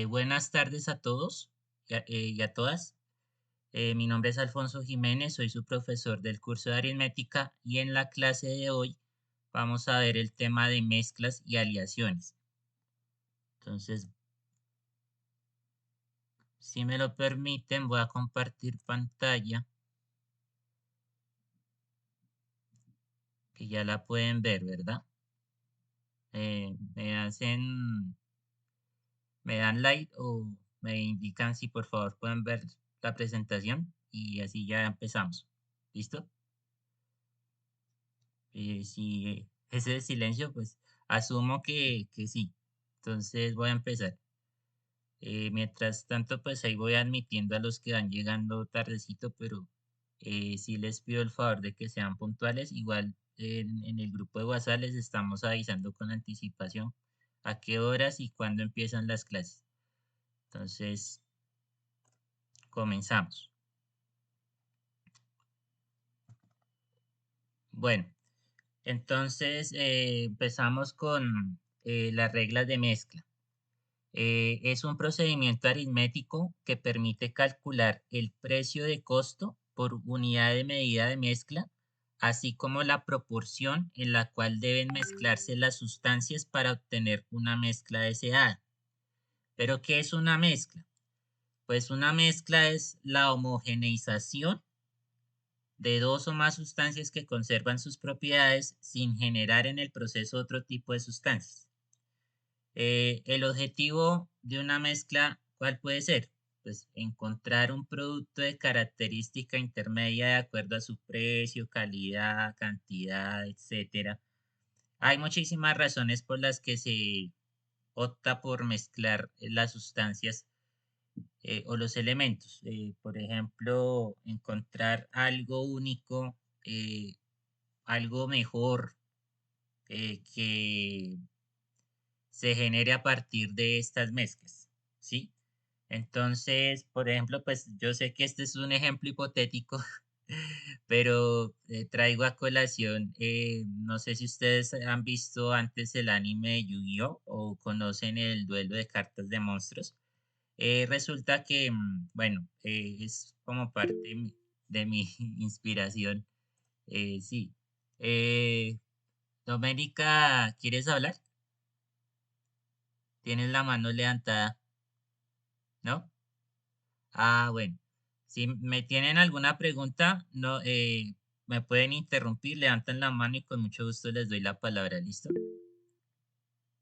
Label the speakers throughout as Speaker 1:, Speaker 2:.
Speaker 1: Buenas tardes a todos y a todas. Mi nombre es Alfonso Jiménez, soy su profesor del curso de aritmética y en la clase de hoy vamos a ver el tema de mezclas y aleaciones. Entonces, si me lo permiten, voy a compartir pantalla, que ya la pueden ver, ¿verdad? Me dan like o me indican si por favor pueden ver la presentación y así ya empezamos. ¿Listo? Si ese silencio, pues asumo que sí. Entonces voy a empezar. Mientras tanto, pues ahí voy admitiendo a los que van llegando tardecito, pero sí les pido el favor de que sean puntuales. Igual en el grupo de WhatsApp les estamos avisando con anticipación a qué horas y cuándo empiezan las clases. Entonces, comenzamos. Bueno, entonces empezamos con las reglas de mezcla. Es un procedimiento aritmético que permite calcular el precio de costo por unidad de medida de mezcla, así como la proporción en la cual deben mezclarse las sustancias para obtener una mezcla deseada. ¿Pero qué es una mezcla? Pues una mezcla es la homogeneización de dos o más sustancias que conservan sus propiedades sin generar en el proceso otro tipo de sustancias. El objetivo de una mezcla, ¿cuál puede ser? Pues encontrar un producto de característica intermedia de acuerdo a su precio, calidad, cantidad, etcétera. Hay muchísimas razones por las que se opta por mezclar las sustancias o los elementos. Por ejemplo, encontrar algo único, eh, algo mejor que se genere a partir de estas mezclas, ¿sí? Entonces, por ejemplo, pues yo sé que este es un ejemplo hipotético, pero traigo a colación, no sé si ustedes han visto antes el anime de Yu-Gi-Oh o conocen el duelo de cartas de monstruos. Resulta que, bueno, es como parte de mi inspiración. Sí. Eh, Doménica, ¿quieres hablar? Tienes la mano levantada, ¿no? Ah, bueno. Si me tienen alguna pregunta, no, me pueden interrumpir, levantan la mano y con mucho gusto les doy la palabra, ¿listo?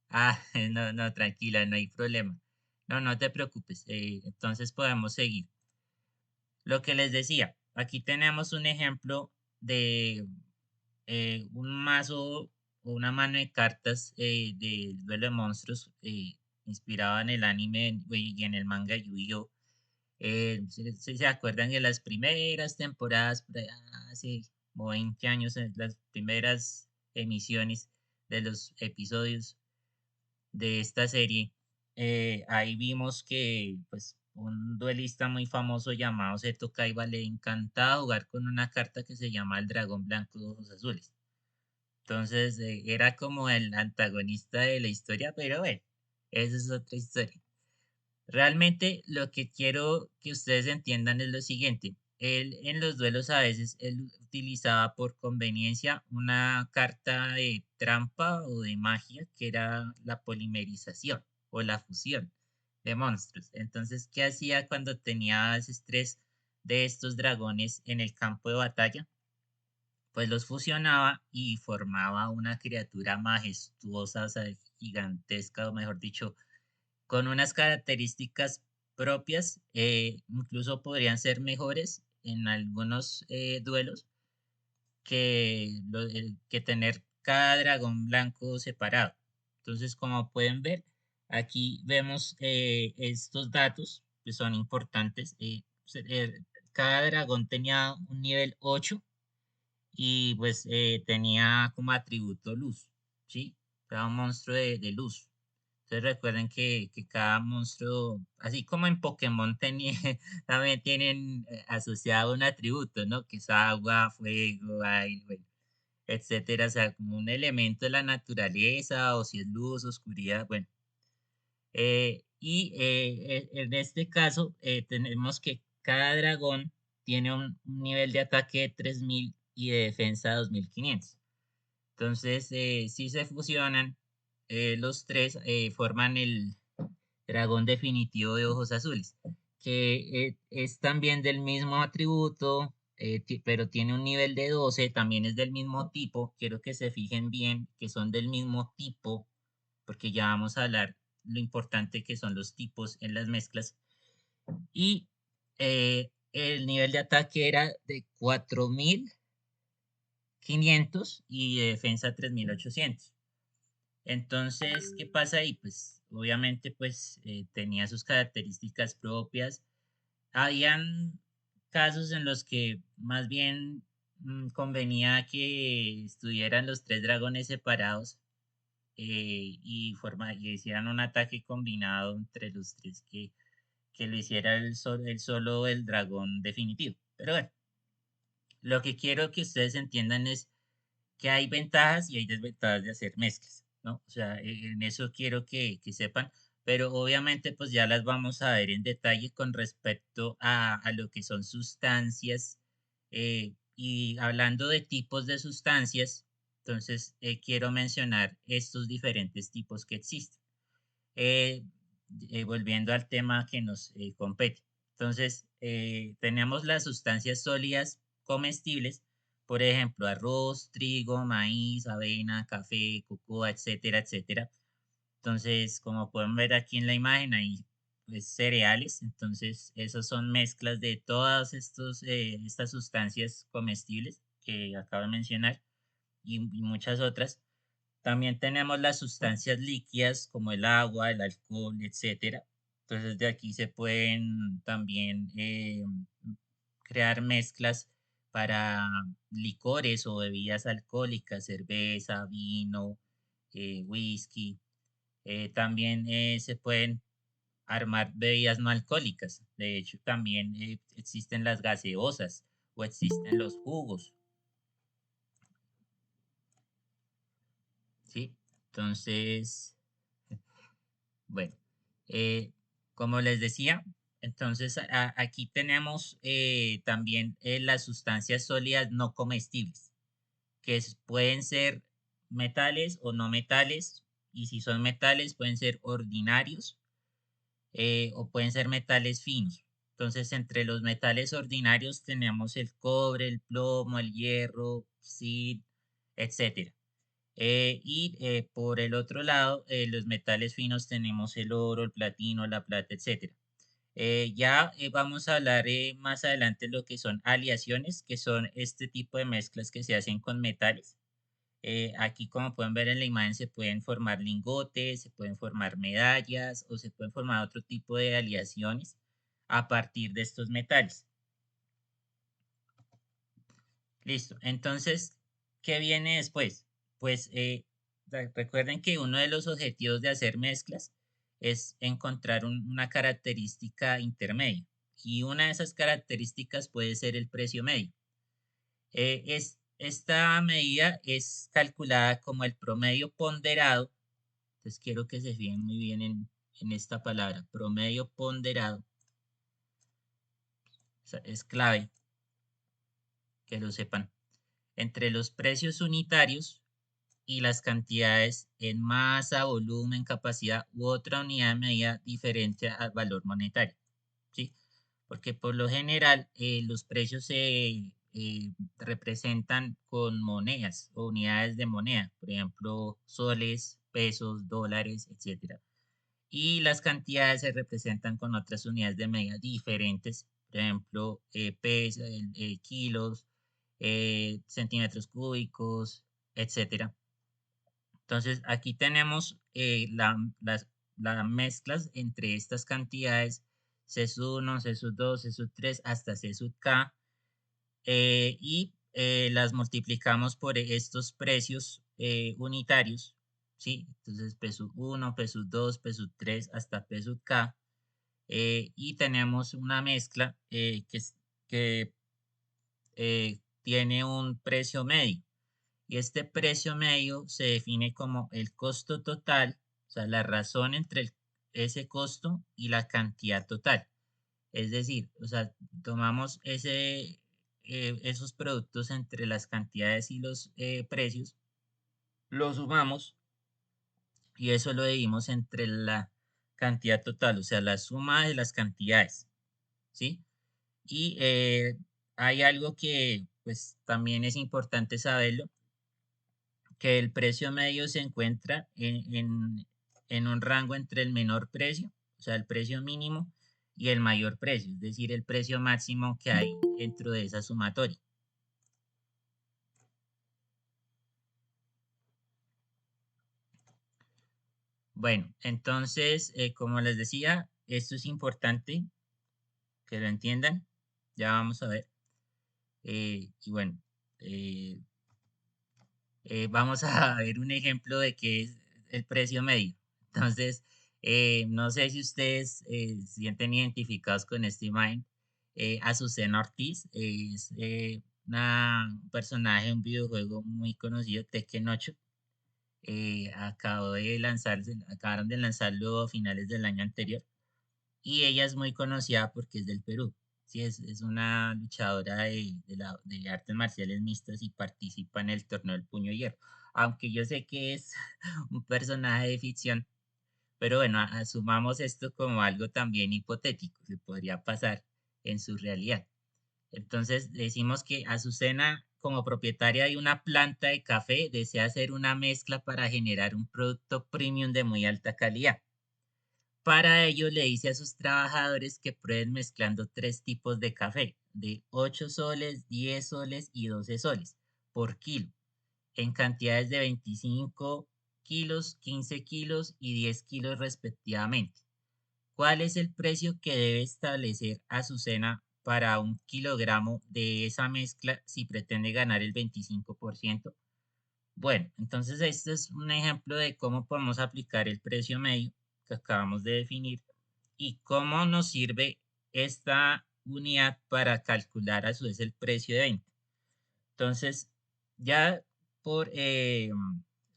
Speaker 1: Ah, no, no, tranquila, no hay problema. No, no te preocupes. Entonces podemos seguir. Lo que les decía, aquí tenemos un ejemplo de un mazo o una mano de cartas de duelo de monstruos inspirado en el anime y en el manga Yu-Gi-Oh! Si se acuerdan de las primeras temporadas, por allá hace como 20 años, en las primeras emisiones de los episodios de esta serie, ahí vimos que pues un duelista muy famoso llamado Seto Kaiba le encantaba jugar con una carta que se llama el dragón blanco de ojos azules. Entonces era como el antagonista de la historia, pero bueno, esa es otra historia. Realmente lo que quiero que ustedes entiendan es lo siguiente. Él en los duelos a veces él utilizaba por conveniencia una carta de trampa o de magia que era la polimerización o la fusión de monstruos. Entonces, ¿qué hacía cuando tenía ese estrés de estos dragones en el campo de batalla? Pues los fusionaba y formaba una criatura majestuosa, o sea, gigantesca, o mejor dicho, con unas características propias, incluso podrían ser mejores en algunos duelos que tener cada dragón blanco separado. Entonces, como pueden ver, aquí vemos estos datos que son importantes. Cada dragón tenía un nivel 8 y pues tenía como atributo luz, ¿sí? Era un monstruo de luz. Entonces recuerden que cada monstruo, así como en Pokémon también tienen asociado un atributo, ¿no? Que es agua, fuego, aire, bueno, etcétera. O sea, como un elemento de la naturaleza, o si es luz, oscuridad, bueno. En este caso tenemos que cada dragón tiene un nivel de ataque de 3000 y de defensa 2500. Entonces, si se fusionan, los tres forman el dragón definitivo de ojos azules, que es también del mismo atributo, pero tiene un nivel de 12, también es del mismo tipo. Quiero que se fijen bien que son del mismo tipo, porque ya vamos a hablar lo importante que son los tipos en las mezclas. Y el nivel de ataque era de 4500 y de defensa 3800. Entonces, ¿qué pasa ahí? Pues obviamente pues tenía sus características propias. Habían casos en los que más bien convenía que estuvieran los tres dragones separados, y hicieran un ataque combinado entre los tres, que lo hiciera el solo el dragón definitivo. Pero bueno, lo que quiero que ustedes entiendan es que hay ventajas y hay desventajas de hacer mezclas, ¿no? O sea, en eso quiero que sepan, pero obviamente pues ya las vamos a ver en detalle con respecto a lo que son sustancias, y hablando de tipos de sustancias, entonces quiero mencionar estos diferentes tipos que existen. Eh, Volviendo al tema que nos compete. Entonces, tenemos las sustancias sólidas comestibles, por ejemplo, arroz, trigo, maíz, avena, café, cocoa, etcétera, etcétera. Entonces, como pueden ver aquí en la imagen, hay pues, cereales. Entonces, esas son mezclas de todas estas sustancias comestibles que acabo de mencionar y muchas otras. También tenemos las sustancias líquidas como el agua, el alcohol, etcétera. Entonces de aquí se pueden también crear mezclas para licores o bebidas alcohólicas, cerveza, vino, whisky. También se pueden armar bebidas no alcohólicas. De hecho, también existen las gaseosas o existen los jugos, ¿sí? Entonces, bueno, eh, como les decía, entonces aquí tenemos también las sustancias sólidas no comestibles, que pueden ser metales o no metales, y si son metales pueden ser ordinarios, o pueden ser metales finos. Entonces, entre los metales ordinarios tenemos el cobre, el plomo, el hierro, zinc, etcétera. Por el otro lado, los metales finos tenemos el oro, el platino, la plata, etcétera. Ya vamos a hablar más adelante lo que son aleaciones, que son este tipo de mezclas que se hacen con metales. Aquí, como pueden ver en la imagen, se pueden formar lingotes, se pueden formar medallas o se pueden formar otro tipo de aleaciones a partir de estos metales. Listo. Entonces, ¿qué viene después? Pues recuerden que uno de los objetivos de hacer mezclas es encontrar una característica intermedia. Y una de esas características puede ser el precio medio. Esta medida es calculada como el promedio ponderado. Entonces, quiero que se fijen muy bien en esta palabra, promedio ponderado. O sea, es clave que lo sepan. Entre los precios unitarios y las cantidades en masa, volumen, capacidad u otra unidad de medida diferente al valor monetario, ¿sí? Porque por lo general los precios se representan con monedas o unidades de moneda, por ejemplo, soles, pesos, dólares, etcétera. Y las cantidades se representan con otras unidades de medida diferentes, por ejemplo, pesos, kilos, centímetros cúbicos, etcétera. Entonces, aquí tenemos las mezclas entre estas cantidades C sub 1, C sub 2, C sub 3 hasta C sub K, y las multiplicamos por estos precios unitarios, ¿sí? Entonces, P sub 1, P sub 2, P sub 3 hasta P sub K, y tenemos una mezcla que tiene un precio medio. Y este precio medio se define como el costo total, o sea, la razón entre ese costo y la cantidad total. Es decir, o sea, tomamos esos productos entre las cantidades y los precios, lo sumamos y eso lo dividimos entre la cantidad total, o sea, la suma de las cantidades, ¿sí? Y hay algo que pues también es importante saberlo, que el precio medio se encuentra en un rango entre el menor precio, o sea, el precio mínimo, y el mayor precio, es decir, el precio máximo que hay dentro de esa sumatoria. Bueno, entonces, como les decía, esto es importante que lo entiendan. Ya vamos a ver. Y bueno, eh, vamos a ver un ejemplo de qué es el precio medio. Entonces, no sé si ustedes se sienten identificados con esta imagen. Azucena Ortiz es un personaje de un videojuego muy conocido, Tekken 8. Acabaron de lanzarlo a finales del año anterior y ella es muy conocida porque es del Perú. Sí, es una luchadora de artes marciales mixtas y participa en el torneo del Puño de Hierro. Aunque yo sé que es un personaje de ficción, pero bueno, asumamos esto como algo también hipotético que podría pasar en su realidad. Entonces decimos que Azucena, como propietaria de una planta de café, desea hacer una mezcla para generar un producto premium de muy alta calidad. Para ello le dice a sus trabajadores que prueben mezclando tres tipos de café, de 8 soles, 10 soles y 12 soles por kilo, en cantidades de 25 kilos, 15 kilos y 10 kilos respectivamente. ¿Cuál es el precio que debe establecer Azucena para un kilogramo de esa mezcla si pretende ganar el 25%? Bueno, entonces este es un ejemplo de cómo podemos aplicar el precio medio que acabamos de definir y cómo nos sirve esta unidad para calcular a su vez el precio de venta. Entonces, ya por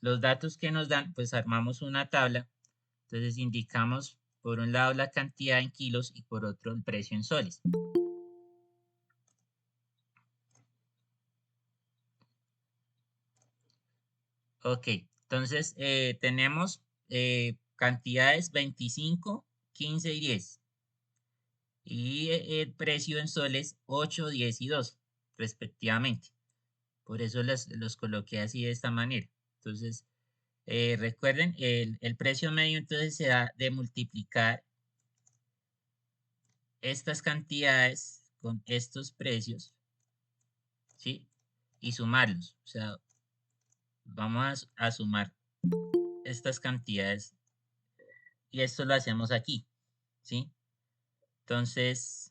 Speaker 1: los datos que nos dan, pues armamos una tabla. Entonces indicamos por un lado la cantidad en kilos y por otro el precio en soles. Ok, entonces tenemos cantidades 25, 15 y 10. Y el precio en soles 8, 10 y 12, respectivamente. Por eso los coloqué así de esta manera. Entonces, recuerden, el precio medio entonces se da de multiplicar estas cantidades con estos precios, ¿sí? Y sumarlos. O sea, vamos a sumar estas cantidades y esto lo hacemos aquí, ¿sí? Entonces,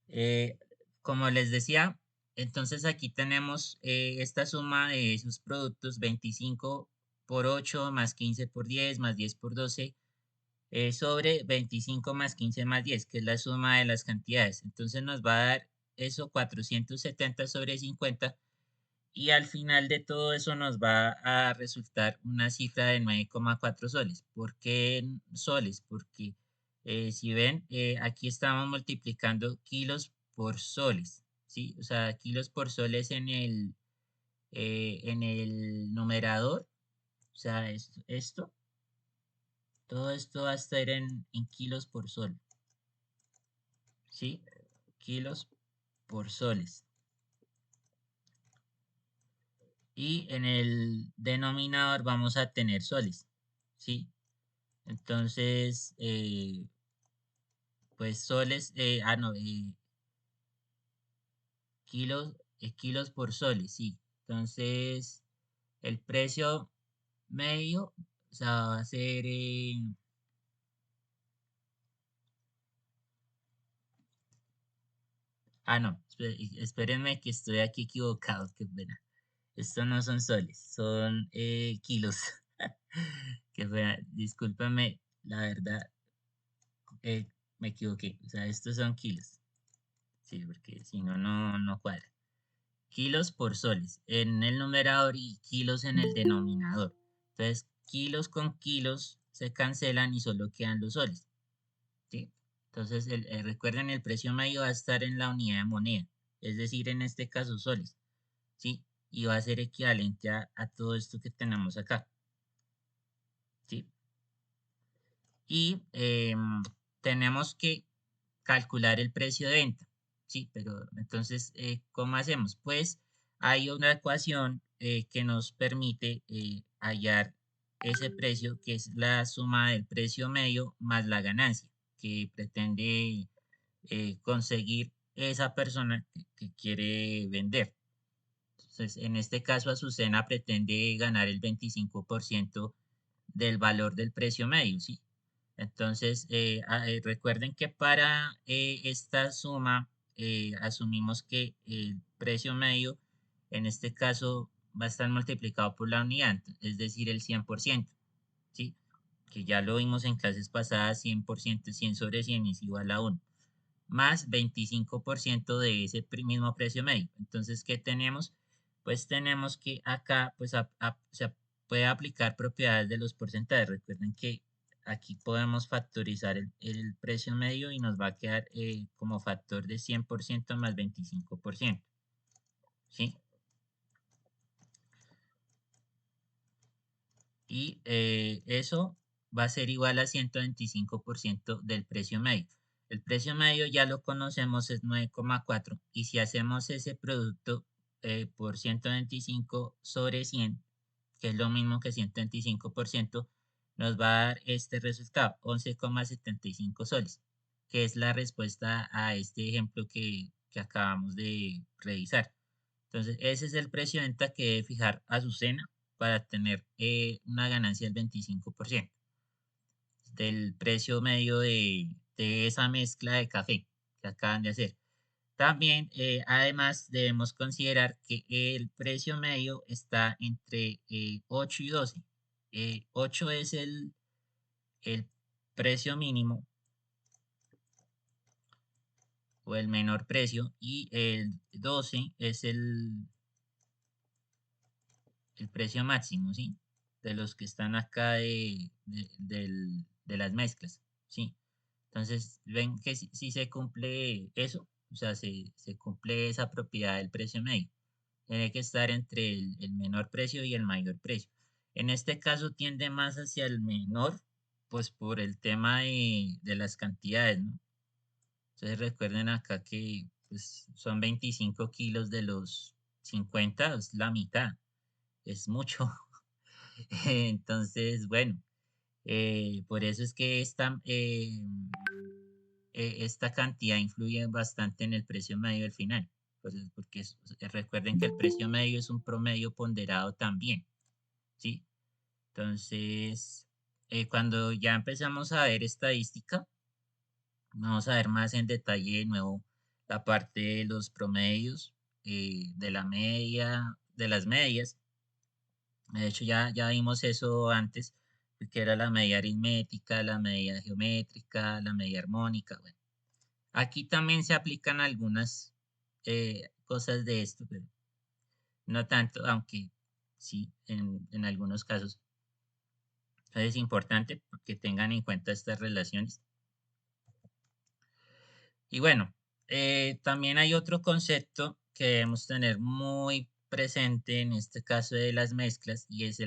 Speaker 1: Eh, como les decía, entonces aquí tenemos esta suma de esos productos, 25 por 8 más 15 por 10 más 10 por 12 sobre 25 más 15 más 10, que es la suma de las cantidades. Entonces nos va a dar eso 470 sobre 50 y al final de todo eso nos va a resultar una cifra de 9,4 soles. ¿Por qué soles? Porque si ven, aquí estamos multiplicando kilos por soles, ¿sí? O sea, kilos por soles en el numerador, o sea, todo esto va a estar en kilos por sol, ¿sí? Kilos por soles. Y en el denominador vamos a tener soles, ¿sí? Entonces, pues soles, no, kilos por soles, sí. Entonces, el precio medio, o sea, va a ser, no, espérenme que estoy aquí equivocado, qué pena. Estos no son soles, son kilos. Qué pena, discúlpame, la verdad, eh, me equivoqué. O sea, estos son kilos. Sí, porque si no, no cuadra. kilos por soles en el numerador y kilos en el denominador. Entonces, kilos con kilos se cancelan y solo quedan los soles, ¿sí? Entonces, recuerden, el precio medio va a estar en la unidad de moneda, es decir, en este caso soles, ¿sí? Y va a ser equivalente a todo esto que tenemos acá, ¿sí? Y tenemos que calcular el precio de venta, ¿sí? Pero entonces, ¿cómo hacemos? Pues hay una ecuación que nos permite hallar ese precio, que es la suma del precio medio más la ganancia que pretende conseguir esa persona que quiere vender. Entonces, en este caso, Azucena pretende ganar el 25% del valor del precio medio, ¿sí? Entonces, recuerden que para esta suma asumimos que el precio medio, en este caso, va a estar multiplicado por la unidad, es decir, el 100%, ¿sí? Que ya lo vimos en clases pasadas, 100%, 100 sobre 100 es igual a 1, más 25% de ese mismo precio medio. Entonces, ¿qué tenemos? Pues tenemos que acá pues, se puede aplicar propiedades de los porcentajes. Recuerden que aquí podemos factorizar el precio medio y nos va a quedar como factor de 100% más 25%. ¿Sí? Y eso va a ser igual a 125% del precio medio. El precio medio ya lo conocemos, es 9,4, y si hacemos ese producto por 125 sobre 100, que es lo mismo que 125%, nos va a dar este resultado, 11,75 soles, que es la respuesta a este ejemplo que acabamos de revisar. Entonces, ese es el precio de venta que debe fijar Azucena para tener una ganancia del 25% del precio medio de esa mezcla de café que acaban de hacer. También, además, debemos considerar que el precio medio está entre 8 y 12. 8 es el precio mínimo o el menor precio y el 12 es el precio máximo, ¿sí? De los que están acá de las mezclas, ¿sí? Entonces, ven que si se cumple eso, o sea, se cumple esa propiedad del precio medio. Tiene que estar entre el menor precio y el mayor precio. En este caso tiende más hacia el menor, pues por el tema de las cantidades, ¿no? Entonces recuerden acá que pues, son 25 kilos de los 50, es la mitad, es mucho. Entonces, bueno, por eso es que esta cantidad influye bastante en el precio medio del final. Pues, porque recuerden que el precio medio es un promedio ponderado también, ¿sí? Entonces, cuando ya empezamos a ver estadística, vamos a ver más en detalle de nuevo la parte de los promedios, de la media, de las medias. De hecho, ya vimos eso antes, que era la media aritmética, la media geométrica, la media armónica. Bueno, aquí también se aplican algunas cosas de esto, pero no tanto, aunque sí, en algunos casos. Entonces es importante que tengan en cuenta estas relaciones. Y bueno, también hay otro concepto que debemos tener muy presente en este caso de las mezclas y es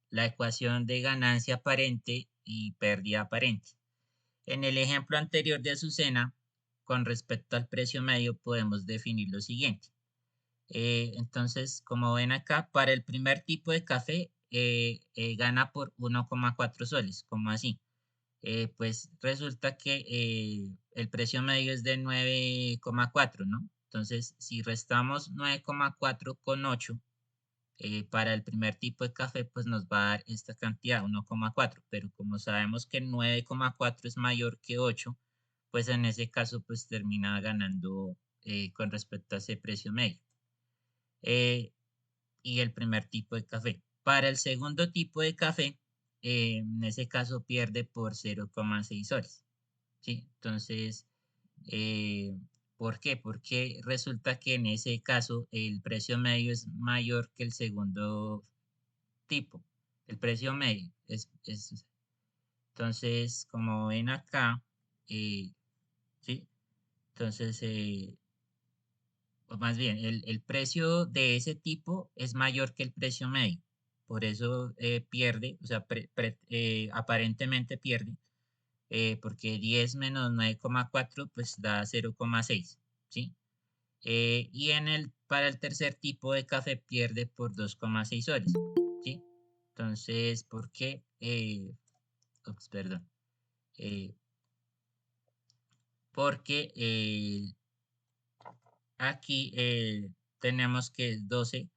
Speaker 1: la ecuación de ganancia aparente y pérdida aparente. En el ejemplo anterior de Azucena, con respecto al precio medio, podemos definir lo siguiente. Entonces, como ven acá, para el primer tipo de café gana por 1,4 soles, como así. Pues resulta que el precio medio es de 9,4, ¿no? Entonces, si restamos 9,4 con 8, para el primer tipo de café, pues nos va a dar esta cantidad, 1,4, pero como sabemos que 9,4 es mayor que 8, pues en ese caso, pues termina ganando con respecto a ese precio medio. Y el primer tipo de café. Para el segundo tipo de café, en ese caso pierde por 0,6 soles, ¿sí? Entonces, eh, ¿Por qué? Porque resulta que en ese caso el precio medio es mayor que el segundo tipo. El precio medio entonces, como ven acá, ¿sí? Entonces, o más bien, el precio de ese tipo es mayor que el precio medio. Por eso pierde, o sea, aparentemente pierde, porque 10 menos 9,4 pues da 0,6, ¿sí? Y para el tercer tipo de café pierde por 2,6 soles, ¿sí? Entonces, ¿por qué? Ups, perdón. eh, Porque aquí tenemos que es 12,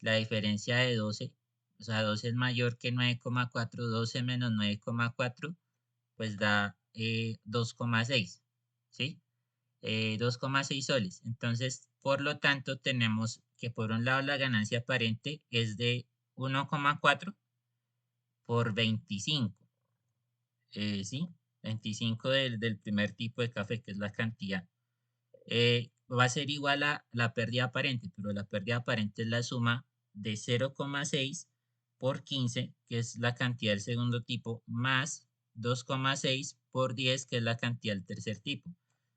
Speaker 1: la diferencia de 12, o sea, 12 es mayor que 9,4, 12 menos 9,4, pues da 2,6, ¿sí? 2,6 soles. Entonces, por lo tanto, tenemos que por un lado la ganancia aparente es de 1,4 por 25, ¿sí? 25 del primer tipo de café, que es la cantidad. Va a ser igual a la pérdida aparente, pero la pérdida aparente es la suma de 0,6 por 15, que es la cantidad del segundo tipo, más 2,6 por 10, que es la cantidad del tercer tipo.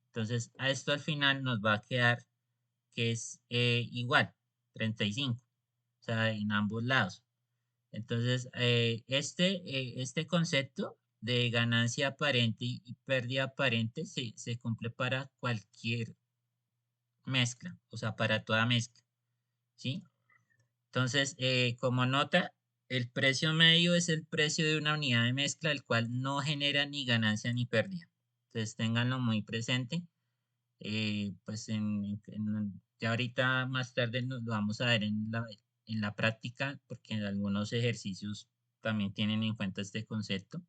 Speaker 1: Entonces, a esto al final nos va a quedar que es igual, 35, o sea, en ambos lados. Entonces, este concepto de ganancia aparente y pérdida aparente se cumple para cualquier mezcla, o sea, para toda mezcla, ¿sí? Entonces, como nota, el precio medio es el precio de una unidad de mezcla, el cual no genera ni ganancia ni pérdida. Entonces, ténganlo muy presente. Pues ya ahorita más tarde nos lo vamos a ver en la práctica, porque en algunos ejercicios también tienen en cuenta este concepto.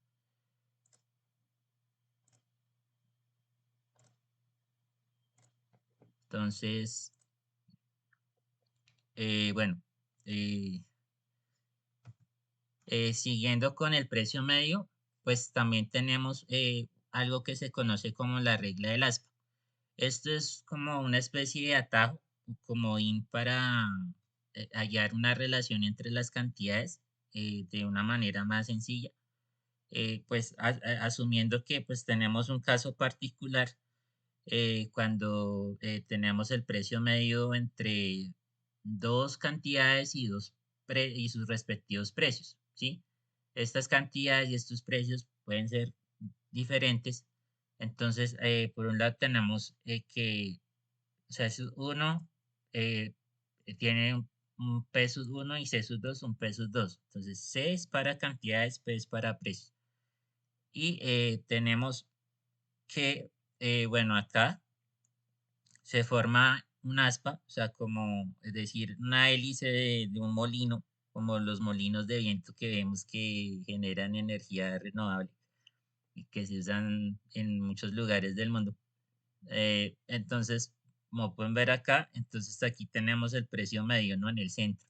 Speaker 1: Entonces, bueno, eh, siguiendo con el precio medio, pues también tenemos algo que se conoce como la regla del aspa. Esto es como una especie de atajo, como para hallar una relación entre las cantidades de una manera más sencilla. Pues asumiendo que pues tenemos un caso particular cuando tenemos el precio medio entre dos cantidades y sus respectivos precios, ¿sí? Estas cantidades y estos precios pueden ser diferentes. Entonces, por un lado tenemos que, o sea, uno eh, tiene un peso uno y C 2 un peso 2. Entonces, C es para cantidades, P es para precios. Y tenemos que, bueno, acá se forma un aspa, o sea, como, es decir, una hélice de un molino, como los molinos de viento que vemos que generan energía renovable y que se usan en muchos lugares del mundo. Entonces, como pueden ver acá, entonces aquí tenemos el precio medio, ¿no? En el centro.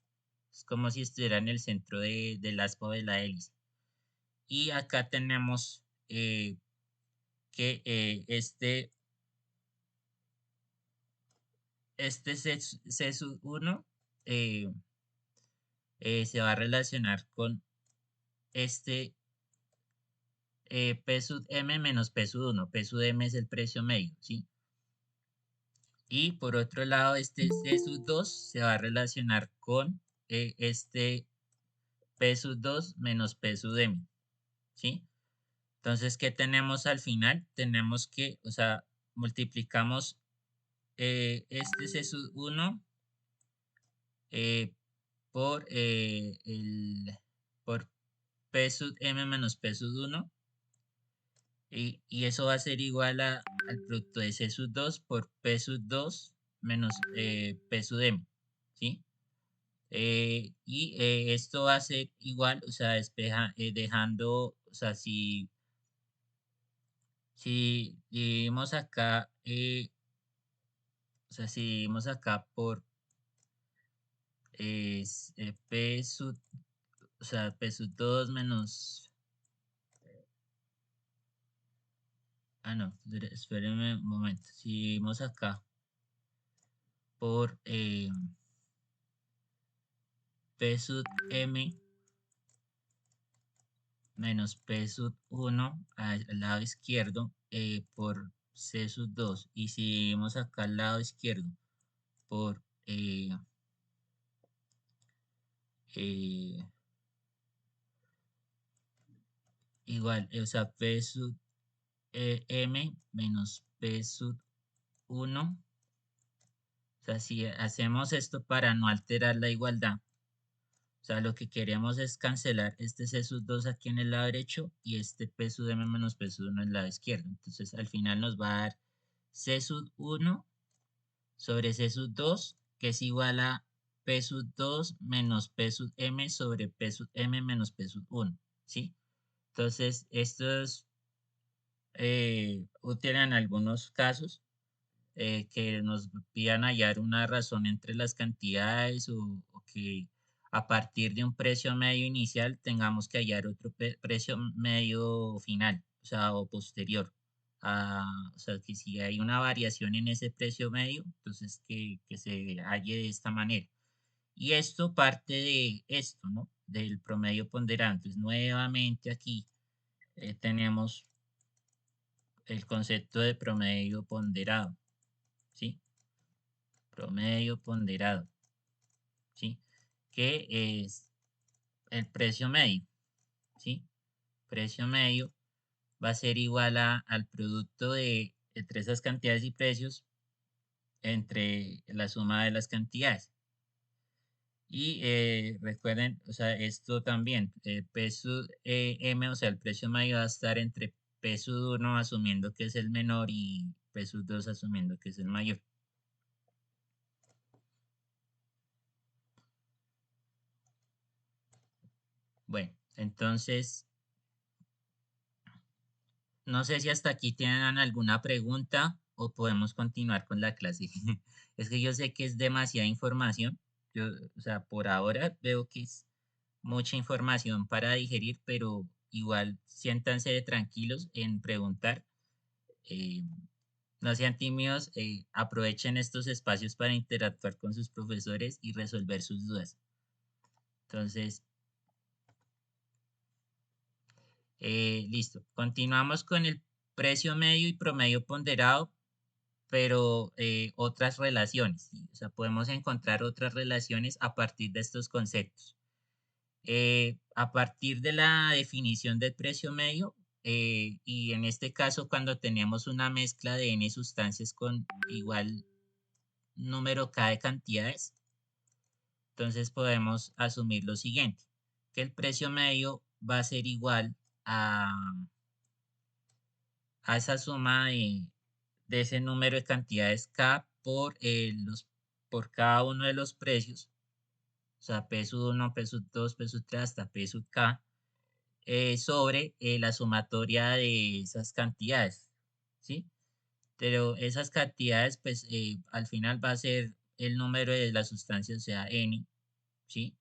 Speaker 1: Es como si estuviera en el centro del aspa o de la hélice. Y acá tenemos que este C1 eh, se va a relacionar con este P sub M menos P sub 1. P sub M es el precio medio, ¿sí? Y por otro lado, este C sub 2 se va a relacionar con este P sub 2 menos P sub M, ¿sí? Entonces, ¿qué tenemos al final? Tenemos que, o sea, multiplicamos este C sub 1 eh, por, por P sub M menos P sub 1 y eso va a ser igual al producto de C sub 2 por P sub 2 menos P sub M, ¿sí? Esto va a ser igual, o sea, dejando, o sea, si dividimos acá, o sea, si dividimos acá por P sub, o sea, P sub 2 menos No, espérenme un momento. Si vamos acá por P sub M menos P sub 1 al lado izquierdo por C sub 2. Y si vamos acá al lado izquierdo por eh, igual, o sea, P sub M menos P sub 1. O sea, si hacemos esto para no alterar la igualdad, o sea, lo que queremos es cancelar este C sub 2 aquí en el lado derecho y este P sub M menos P sub 1 en el lado izquierdo. Entonces, al final nos va a dar C sub 1 sobre C sub 2, que es igual a P sub 2 menos P sub M sobre P sub M menos P sub 1, ¿sí? Entonces, esto es útil en algunos casos que nos pidan hallar una razón entre las cantidades o que a partir de un precio medio inicial tengamos que hallar otro precio medio final, o sea, o posterior. O sea, que si hay una variación en ese precio medio, entonces que se halle de esta manera. Y esto parte de esto, ¿no? Del promedio ponderado. Entonces, nuevamente aquí tenemos el concepto de promedio ponderado, ¿sí? Promedio ponderado, ¿sí? Que es el precio medio, ¿sí? Precio medio va a ser igual al producto entre esas cantidades y precios entre la suma de las cantidades. Y recuerden, o sea, esto también, peso M, o sea, el precio medio va a estar entre peso 1 asumiendo que es el menor y peso 2 asumiendo que es el mayor. Bueno, entonces no sé si hasta aquí tienen alguna pregunta o podemos continuar con la clase. Es que yo sé que es demasiada información. Yo, o sea, por ahora veo que es mucha información para digerir, pero igual siéntanse tranquilos en preguntar. eh, no sean tímidos, aprovechen estos espacios para interactuar con sus profesores y resolver sus dudas. Entonces, listo. Continuamos con el precio medio y promedio ponderado, pero otras relaciones, ¿sí? O sea, podemos encontrar otras relaciones a partir de estos conceptos. A partir de la definición del precio medio, y en este caso cuando tenemos una mezcla de n sustancias con igual número k de cantidades, entonces podemos asumir lo siguiente, que el precio medio va a ser igual a, a esa suma de ese número de cantidades K por cada uno de los precios, o sea, P sub 1, P sub 2, P sub 3 hasta P sub K, sobre la sumatoria de esas cantidades, ¿sí? Pero esas cantidades, pues, al final va a ser el número de la sustancia, o sea, N, ¿sí?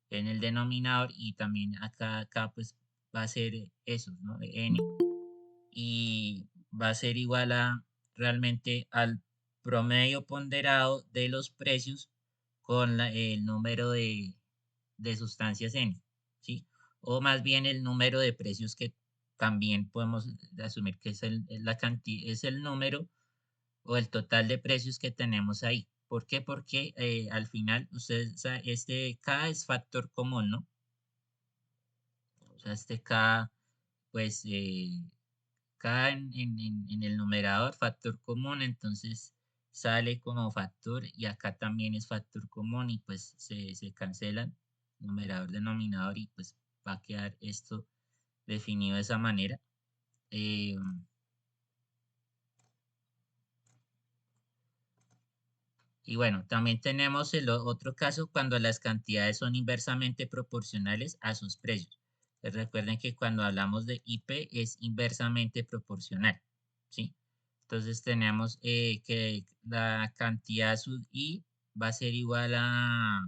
Speaker 1: En el denominador y también acá pues, va a ser eso, ¿no? N y va a ser igual a realmente al promedio ponderado de los precios con el número de sustancias N, ¿sí? O más bien el número de precios que también podemos asumir que es la cantidad, es el número o el total de precios que tenemos ahí. ¿Por qué? Porque al final, ustedes, este K es factor común, ¿no? O sea, este K, pues K en el numerador, factor común, entonces sale como factor y acá también es factor común y pues se cancelan numerador, denominador y pues va a quedar esto definido de esa manera. Eh, y bueno, también tenemos el otro caso cuando las cantidades son inversamente proporcionales a sus precios. Recuerden que cuando hablamos de IP es inversamente proporcional, ¿sí? Entonces tenemos que la cantidad sub I va a ser igual a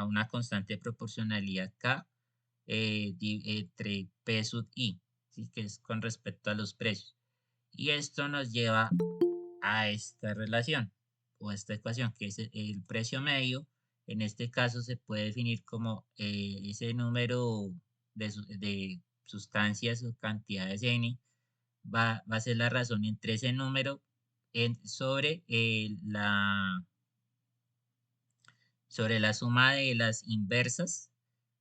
Speaker 1: una constante de proporcionalidad K entre P sub I, ¿sí? Que es con respecto a los precios. Y esto nos lleva a esta relación o a esta ecuación, que es el precio medio. En este caso se puede definir como ese número de sustancias o cantidades n va a ser la razón entre ese número sobre sobre la suma de las inversas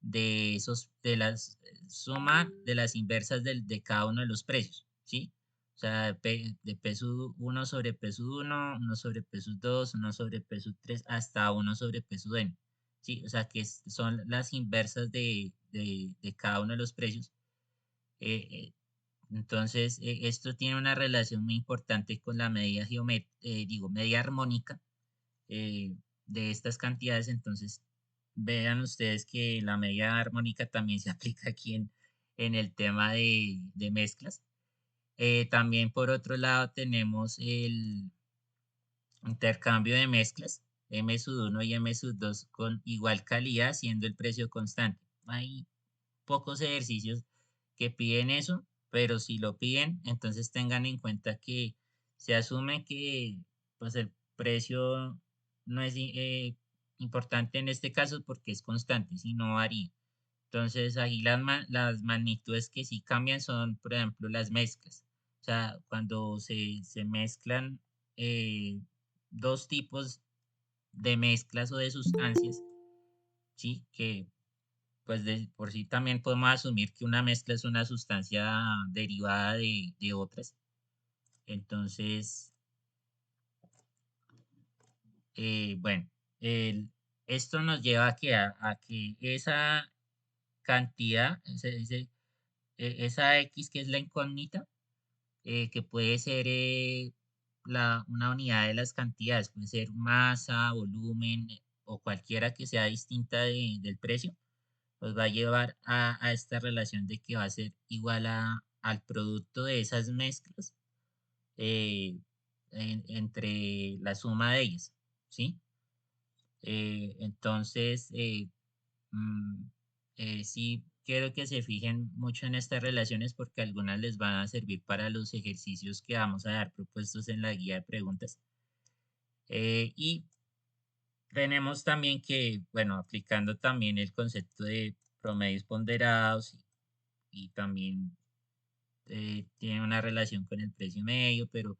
Speaker 1: de las suma de las inversas de cada uno de los precios, ¿sí? O sea, de peso uno sobre peso uno, uno sobre peso 2, uno sobre peso 3, hasta uno sobre peso n, ¿sí? O sea, que son las inversas de cada uno de los precios. Eh, eh, entonces, esto tiene una relación muy importante con la medida medida armónica eh, de estas cantidades. Entonces, vean ustedes que la medida armónica también se aplica aquí en el tema de mezclas. También por otro lado tenemos el intercambio de mezclas, M-1 y M-2 con igual calidad, siendo el precio constante. Hay pocos ejercicios que piden eso, pero si lo piden, entonces tengan en cuenta que se asume que pues el precio no es importante en este caso porque es constante, si no varía. Entonces ahí las magnitudes que sí cambian son, por ejemplo, las mezclas. O sea, cuando se mezclan eh, dos tipos de mezclas o de sustancias, ¿sí? Que pues de por sí también podemos asumir que una mezcla es una sustancia derivada de otras. Entonces, bueno, el- esto nos lleva a que esa cantidad, esa X que es la incógnita, que puede ser una unidad de las cantidades, puede ser masa, volumen o cualquiera que sea distinta del precio, pues va a llevar a esta relación de que va a ser igual al producto de esas mezclas eh, entre la suma de ellas, ¿sí? Entonces, mm, sí quiero que se fijen mucho en estas relaciones porque algunas les van a servir para los ejercicios que vamos a dar propuestos en la guía de preguntas. Y tenemos también que, bueno, aplicando también el concepto de promedios ponderados y también tiene una relación con el precio medio, pero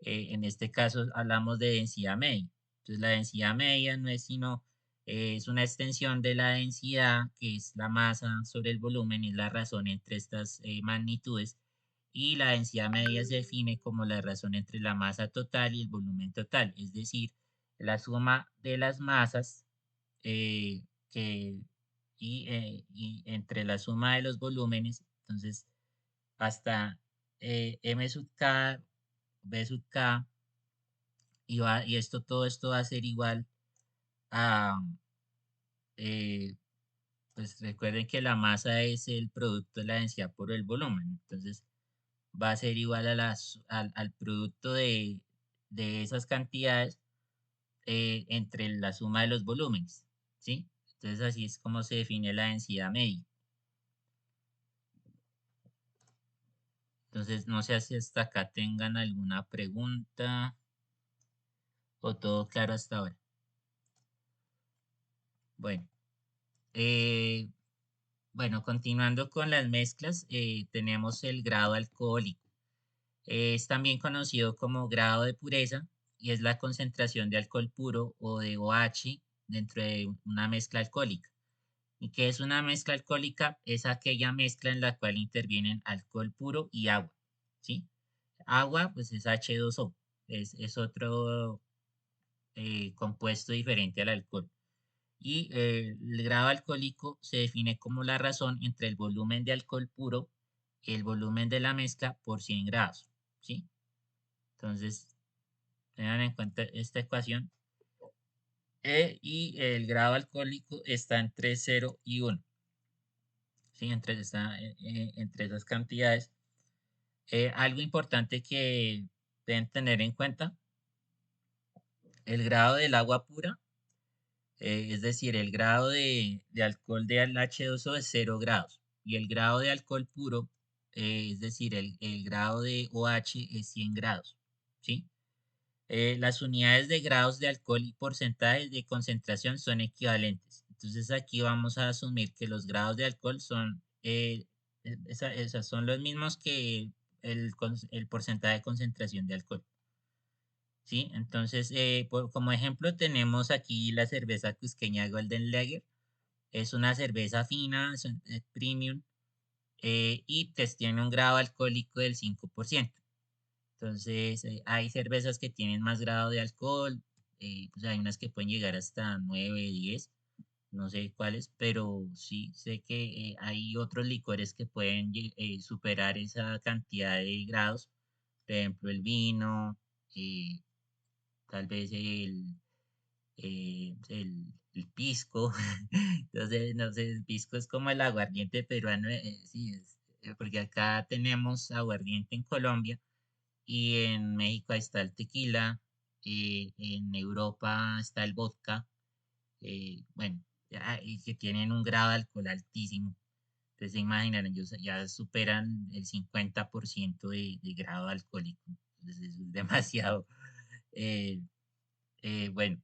Speaker 1: en este caso hablamos de densidad media. Entonces la densidad media no es sino, es una extensión de la densidad, que es la masa sobre el volumen, es la razón entre estas magnitudes, y la densidad media se define como la razón entre la masa total y el volumen total, es decir, la suma de las masas eh, que, y entre la suma de los volúmenes. Entonces, hasta M sub K, B sub K, y todo esto va a ser igual a, eh, pues recuerden que la masa es el producto de la densidad por el volumen, entonces va a ser igual al producto de esas cantidades entre la suma de los volúmenes, ¿sí? Entonces así es como se define la densidad media. Entonces no sé si hasta acá tengan alguna pregunta o todo claro hasta ahora. Bueno, eh, bueno, continuando con las mezclas, tenemos el grado alcohólico. Es también conocido como grado de pureza y es la concentración de alcohol puro o de OH dentro de una mezcla alcohólica. ¿Y qué es una mezcla alcohólica? Es aquella mezcla en la cual intervienen alcohol puro y agua, ¿sí? Agua, pues es H2O, es otro compuesto diferente al alcohol. Y el grado alcohólico se define como la razón entre el volumen de alcohol puro y el volumen de la mezcla por 100 grados, ¿sí? Entonces, tengan en cuenta esta ecuación. Y el grado alcohólico está entre 0 y 1, ¿sí? Entre esas cantidades. Algo importante que deben tener en cuenta, el grado del agua pura, es decir, el grado de alcohol del H2O es 0 grados y el grado de alcohol puro es decir, el grado de OH es 100 grados, ¿sí? Las unidades de grados de alcohol y porcentajes de concentración son equivalentes. Entonces aquí vamos a asumir que los grados de alcohol son, esas son los mismos que el porcentaje de concentración de alcohol. ¿Sí? Entonces, como ejemplo tenemos aquí la cerveza cusqueña Golden Lager. Es una cerveza fina, es premium, y pues tiene un grado alcohólico del 5%. Entonces, hay cervezas que tienen más grado de alcohol, pues hay unas que pueden llegar hasta 9, 10, no sé cuáles, pero sí sé que hay otros licores que pueden superar esa cantidad de grados. Por ejemplo, el vino, eh, tal vez el pisco. Entonces, no sé, el pisco es como el aguardiente peruano, sí, porque acá tenemos aguardiente en Colombia y en México está el tequila, en Europa está el vodka, bueno, y que tienen un grado de alcohol altísimo. Entonces, se imaginan, ellos ya superan el 50% de grado alcohólico. Entonces, eso es demasiado. eh, bueno,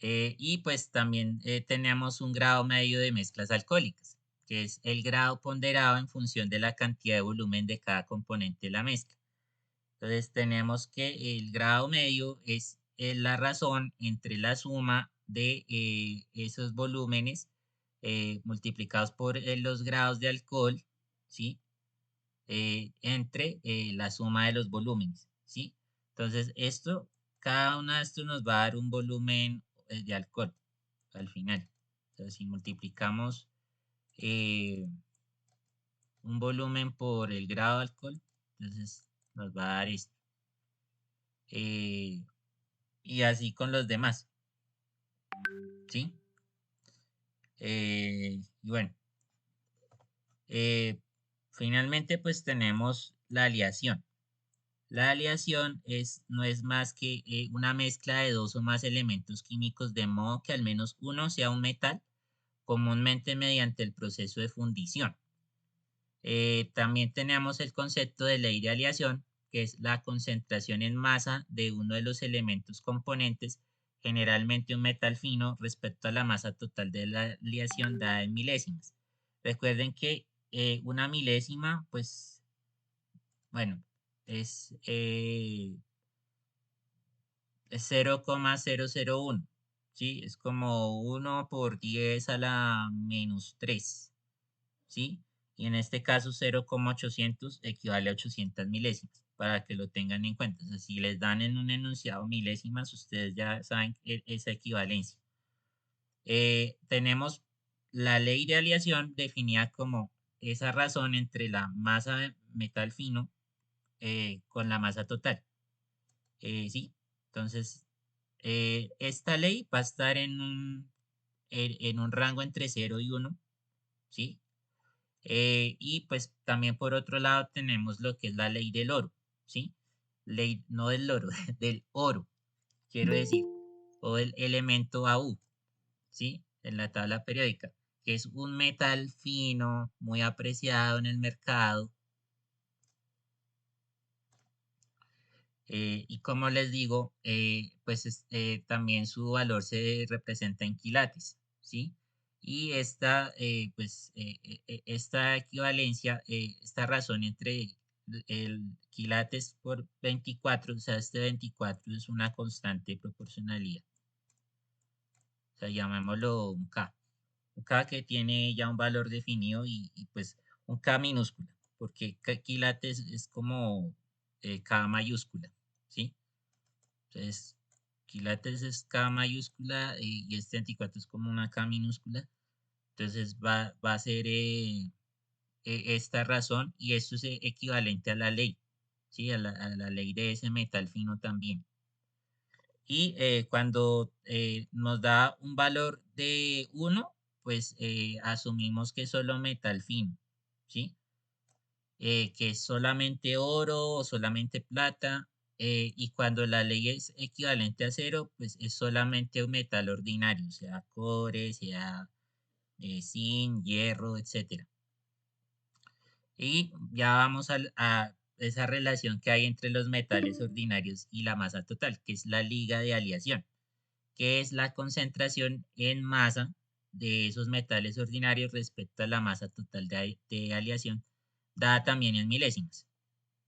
Speaker 1: y pues también tenemos un grado medio de mezclas alcohólicas, que es el grado ponderado en función de la cantidad de volumen de cada componente de la mezcla. Entonces tenemos que el grado medio es la razón entre la suma de esos volúmenes multiplicados por los grados de alcohol, ¿sí? Entre la suma de los volúmenes, ¿sí? Entonces cada uno de estos nos va a dar un volumen de alcohol al final. Entonces, si multiplicamos eh, un volumen por el grado de alcohol, entonces nos va a dar esto. Eh, y así con los demás, ¿sí? Y bueno, eh, finalmente pues tenemos la aleación. La aleación no es más que una mezcla de dos o más elementos químicos de modo que al menos uno sea un metal, comúnmente mediante el proceso de fundición. También tenemos el concepto de ley de aleación, que es la concentración en masa de uno de los elementos componentes, generalmente un metal fino, respecto a la masa total de la aleación dada en milésimas. Recuerden que una milésima, pues, bueno, es 0,001, ¿sí? Es como 1 por 10 a la -3, ¿sí? Y en este caso 0,800 equivale a 800 milésimas, para que lo tengan en cuenta. O sea, si les dan en un enunciado milésimas, ustedes ya saben esa equivalencia. Tenemos la ley de aleación definida como esa razón entre la masa de metal fino con la masa total. ¿Sí? Entonces, esta ley va a estar en un rango entre 0 y 1, ¿sí? Y pues también por otro lado tenemos lo que es la ley del oro, ¿sí? Ley, no del oro, del oro, quiero decir, o el elemento AU, ¿sí? En la tabla periódica, que es un metal fino, muy apreciado en el mercado. Y como les digo, pues también su valor se representa en quilates, ¿sí? Y esta equivalencia, esta razón entre el quilates por 24, o sea, este 24 es una constante de proporcionalidad. O sea, llamémoslo un K. Un K que tiene ya un valor definido pues un K minúscula, porque quilates es como K mayúscula, ¿sí? Entonces, quilates es K mayúscula y este 24 es como una K minúscula. Entonces va a ser esta razón y esto es equivalente a la ley, ¿sí? A la ley de ese metal fino también. Y cuando nos da un valor de 1, pues asumimos que es solo metal fino, ¿sí? Que es solamente oro o solamente plata, y cuando la ley es equivalente a 0, pues es solamente un metal ordinario, sea cobre, sea zinc, hierro, etcétera. Y ya vamos a esa relación que hay entre los metales ordinarios y la masa total, que es la liga de aleación, que es la concentración en masa de esos metales ordinarios respecto a la masa total de aleación, dada también en milésimas,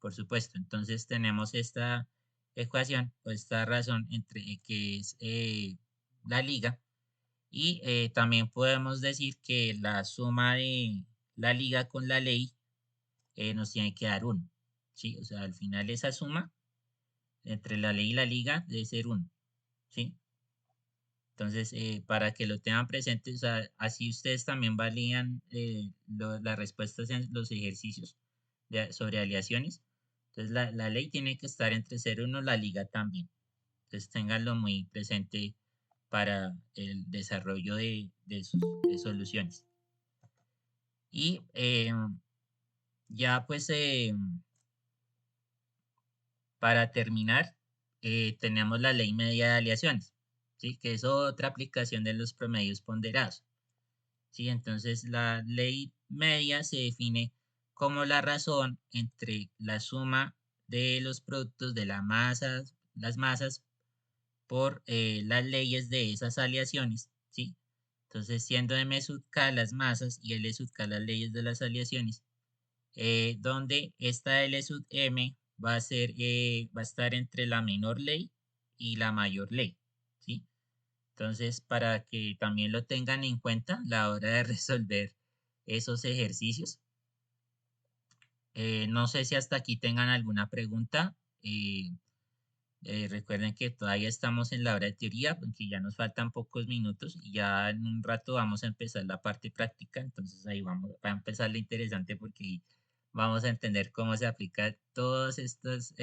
Speaker 1: por supuesto. Entonces tenemos esta ecuación o esta razón entre que es la liga y también podemos decir que la suma de la liga con la ley nos tiene que dar uno, ¿sí? O sea, al final esa suma entre la ley y la liga debe ser uno, ¿sí? Entonces, para que lo tengan presente, o sea, así ustedes también valían las respuestas en los ejercicios sobre aleaciones. Entonces, la ley tiene que estar entre cero y 1, la liga también. Entonces, ténganlo muy presente para el desarrollo de sus soluciones. Y ya pues para terminar, tenemos la ley media de aleaciones, ¿sí? Que es otra aplicación de los promedios ponderados. ¿Sí? Entonces, la ley media se define como la razón entre la suma de los productos de las masas por las leyes de esas aleaciones, ¿sí? Entonces, siendo M sub K las masas y L sub K las leyes de las aleaciones, donde esta L sub M va a estar entre la menor ley y la mayor ley, ¿sí? Entonces, para que también lo tengan en cuenta a la hora de resolver esos ejercicios. No sé si hasta aquí tengan alguna pregunta. eh, recuerden que todavía estamos en la hora de teoría, porque ya nos faltan pocos minutos y ya en un rato vamos a empezar la parte práctica. Entonces ahí va a empezar lo interesante porque ahí vamos a entender cómo se aplican todas estas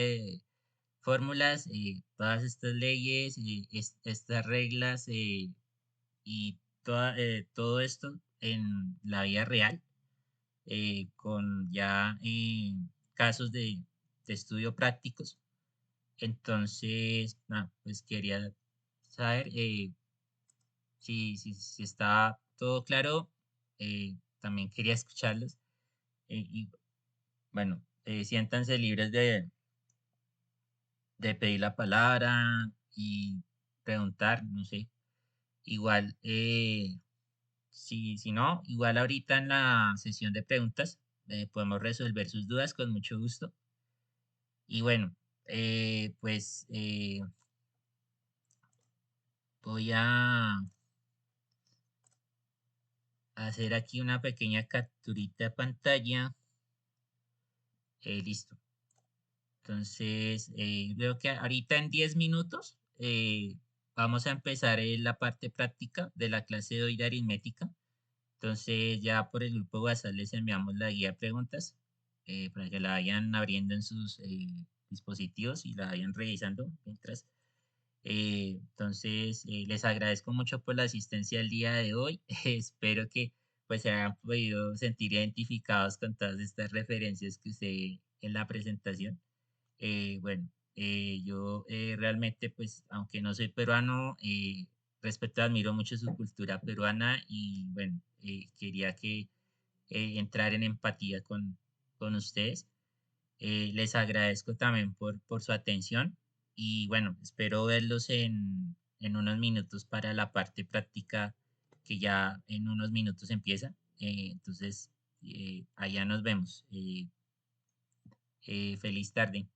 Speaker 1: fórmulas, todas estas leyes, estas reglas y todo esto en la vida real, con ya casos de estudio prácticos. Entonces, nada, pues quería saber si está todo claro. También quería escucharlos. Y bueno, siéntanse libres de pedir la palabra y preguntar, no sé. Igual, si no, igual ahorita en la sesión de preguntas podemos resolver sus dudas con mucho gusto. Y bueno, pues voy a hacer aquí una pequeña capturita de pantalla. Listo. Entonces, veo que ahorita en 10 minutos vamos a empezar la parte práctica de la clase de hoy de aritmética. Entonces, ya por el grupo WhatsApp les enviamos la guía de preguntas para que la vayan abriendo en sus dispositivos y la vayan revisando mientras. Entonces, les agradezco mucho por la asistencia el día de hoy. Espero que pues se hayan podido sentir identificados con todas estas referencias que usé en la presentación. Bueno, yo realmente pues, aunque no soy peruano, respeto y admiro mucho su cultura peruana y bueno, quería que entrar en empatía con ustedes. Les agradezco también por su atención y bueno, espero verlos en unos minutos para la parte práctica que ya en unos minutos empieza. Entonces, allá nos vemos. Feliz tarde.